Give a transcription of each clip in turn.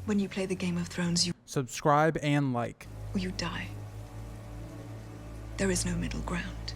When you play the Game of Thrones, Subscribe and like. or you die. There is no middle ground.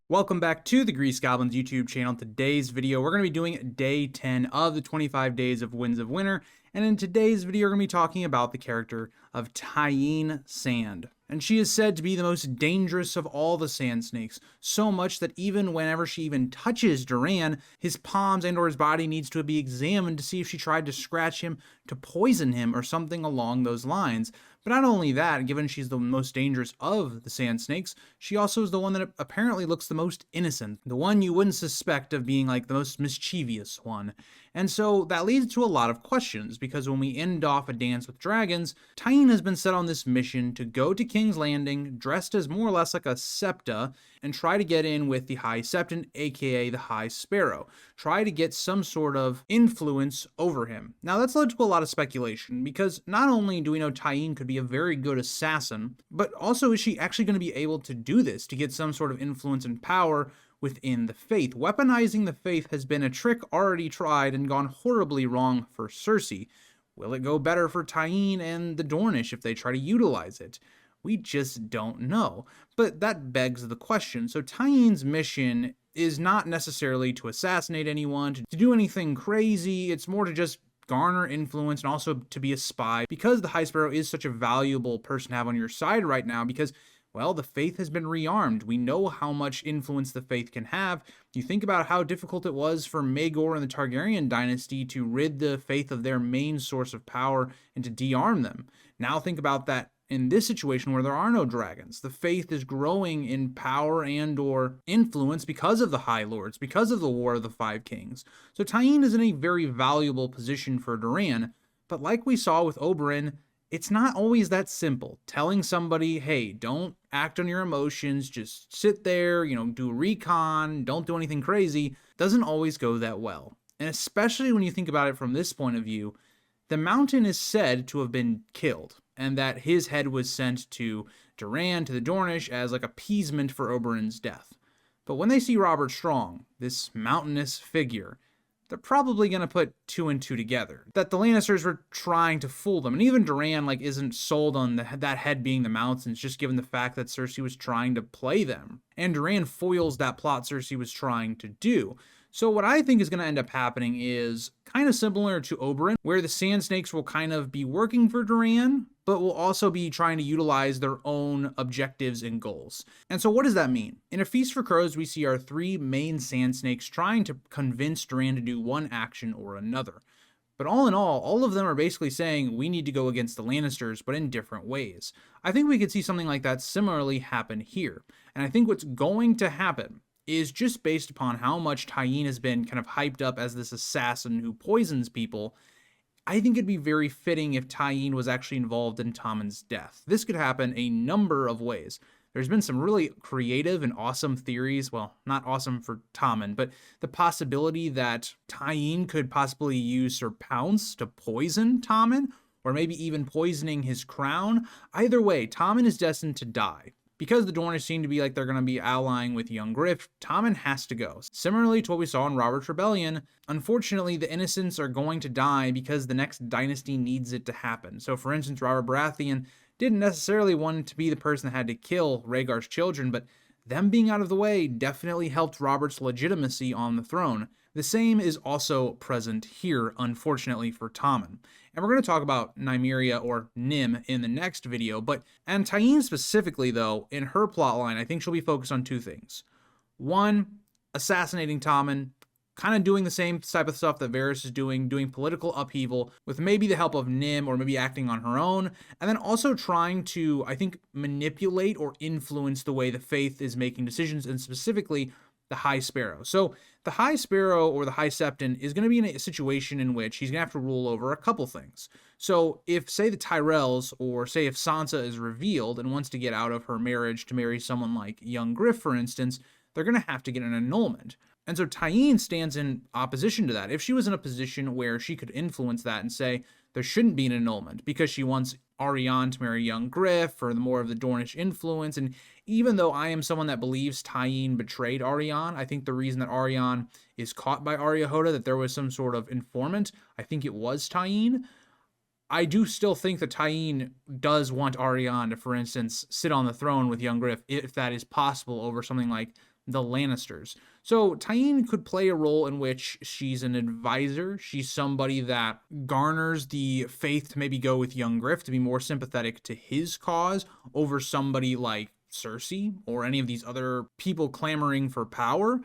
Welcome back to the Grease Goblins YouTube channel. Today's video, we're going to be doing day 10 of the 25 days of Winds of Winter. And in today's video, we're going to be talking about the character of Tyene Sand. And she is said to be the most dangerous of all the sand snakes, so much that even whenever she even touches Doran, his palms and or his body needs to be examined to see if she tried to scratch him to poison him or something along those lines. But not only that, given she's the most dangerous of the sand snakes, she also is the one that apparently looks the most innocent, the one you wouldn't suspect of being like the most mischievous one. And so that leads to a lot of questions, because when we end off A Dance with Dragons, Tyene has been set on this mission to go to King's Landing, dressed as more or less like a septa, and try to get in with the High Septon, aka the High Sparrow. Try to get some sort of influence over him. Now that's led to a lot of speculation, because not only do we know Tyene could be a very good assassin, but also is she actually going to be able to do this, to get some sort of influence and power within the faith. Weaponizing the faith has been a trick already tried and gone horribly wrong for Cersei. Will it go better for Tyene and the Dornish if they try to utilize it? We just don't know. But that begs the question. So Tyene's mission is not necessarily to assassinate anyone, to do anything crazy. It's more to just garner influence and also to be a spy, because the High Sparrow is such a valuable person to have on your side right now, because well, the faith has been rearmed. We know how much influence the faith can have. You think about how difficult it was for Maegor and the Targaryen dynasty to rid the faith of their main source of power and to de-arm them. Now think about that in this situation where there are no dragons. The faith is growing in power and or influence because of the High Lords, because of the War of the Five Kings. So Tyene is in a very valuable position for Doran, but like we saw with Oberyn, it's not always that simple. Telling somebody, hey, don't act on your emotions, just sit there, do recon, don't do anything crazy, doesn't always go that well. And especially when you think about it from this point of view, the Mountain is said to have been killed, and that his head was sent to Doran, to the Dornish, as like appeasement for Oberyn's death. But when they see Robert Strong, this mountainous figure, they're probably going to put two and two together, that the Lannisters were trying to fool them. And even Doran isn't sold on that head being the Mountains, just given the fact that Cersei was trying to play them. And Doran foils that plot Cersei was trying to do. So what I think is going to end up happening is kind of similar to Oberyn, where the Sand Snakes will kind of be working for Doran, but will also be trying to utilize their own objectives and goals. And so what does that mean? In A Feast for Crows, we see our three main Sand Snakes trying to convince Doran to do one action or another. But all in all of them are basically saying we need to go against the Lannisters, but in different ways. I think we could see something like that similarly happen here. And I think what's going to happen is just based upon how much Tyene has been kind of hyped up as this assassin who poisons people. I think it'd be very fitting if Tyene was actually involved in Tommen's death. This could happen a number of ways. There's been some really creative and awesome theories, well, not awesome for Tommen, but the possibility that Tyene could possibly use her pounce to poison Tommen, or maybe even poisoning his crown. Either way, Tommen is destined to die. Because the Dornish seem to be like they're going to be allying with young Griff, Tommen has to go. Similarly to what we saw in Robert's Rebellion, unfortunately the innocents are going to die because the next dynasty needs it to happen. So for instance, Robert Baratheon didn't necessarily want to be the person that had to kill Rhaegar's children, but them being out of the way definitely helped Robert's legitimacy on the throne. The same is also present here, unfortunately, for Tommen. And we're going to talk about Nymeria, or Nym, in the next video, and Tyene specifically, though, in her plotline, I think she'll be focused on two things. One, assassinating Tommen, kind of doing the same type of stuff that Varys is doing political upheaval, with maybe the help of Nym, or maybe acting on her own, and then also trying to, I think, manipulate or influence the way the faith is making decisions, and specifically the High Sparrow. So the High Sparrow, or the High Septon, is going to be in a situation in which he's going to have to rule over a couple things. So if, say, the Tyrells, or say if Sansa is revealed and wants to get out of her marriage to marry someone like young Griff, for instance, they're going to have to get an annulment. And so Tyene stands in opposition to that. If she was in a position where she could influence that and say there shouldn't be an annulment because she wants Arianne to marry young Griff, or the more of the Dornish influence, and even though I am someone that believes Tyene betrayed Arianne, I think the reason that Arianne is caught by Arya Hoda, that there was some sort of informant, I think it was Tyene. I do still think that Tyene does want Arianne to, for instance, sit on the throne with young Griff, if that is possible, over something like the Lannisters. So Tyene could play a role in which she's an advisor. She's somebody that garners the faith to maybe go with young Griff, to be more sympathetic to his cause over somebody like Cersei or any of these other people clamoring for power.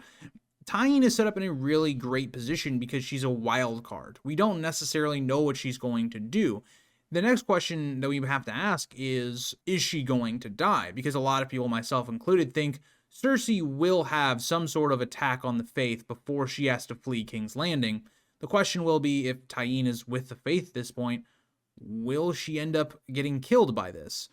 Tyene is set up in a really great position because she's a wild card. We don't necessarily know what she's going to do. The next question that we have to ask is she going to die? Because a lot of people, myself included, think Cersei will have some sort of attack on the Faith before she has to flee King's Landing. The question will be, if Tyene is with the Faith at this point, will she end up getting killed by this?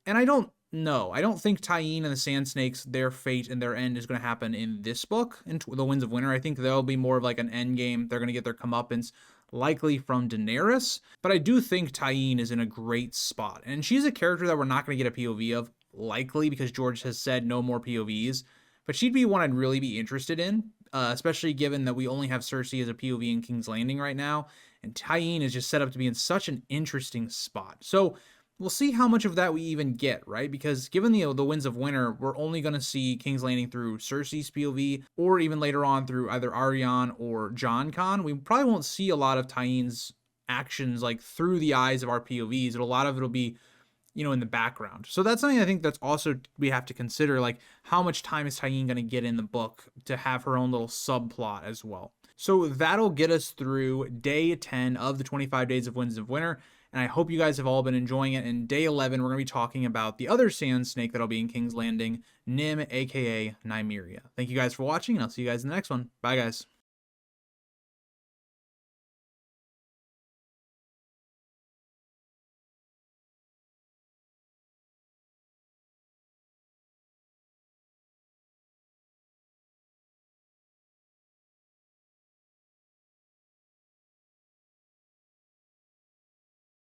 And I don't know. I don't think Tyene and the Sand Snakes, their fate and their end is going to happen in this book, in The Winds of Winter. I think they'll be more of like an end game. They're going to get their comeuppance, likely from Daenerys. But I do think Tyene is in a great spot. And she's a character that we're not going to get a POV of, likely, because George has said no more POVs. But she'd be one I'd really be interested in, especially given that we only have Cersei as a POV in King's Landing right now. And Tyene is just set up to be in such an interesting spot. So we'll see how much of that we even get, right? Because given the Winds of Winter, we're only going to see King's Landing through Cersei's POV, or even later on through either Arianne or Jon Con. We probably won't see a lot of Tyene's actions like through the eyes of our POVs. A lot of it'll be, in the background. So that's something I think that's also we have to consider, like how much time is Tyene going to get in the book to have her own little subplot as well. So that'll get us through day 10 of the 25 days of Winds of Winter. And I hope you guys have all been enjoying it. In day 11, we're going to be talking about the other sand snake that'll be in King's Landing, Nym, aka Nymeria. Thank you guys for watching, and I'll see you guys in the next one. Bye, guys.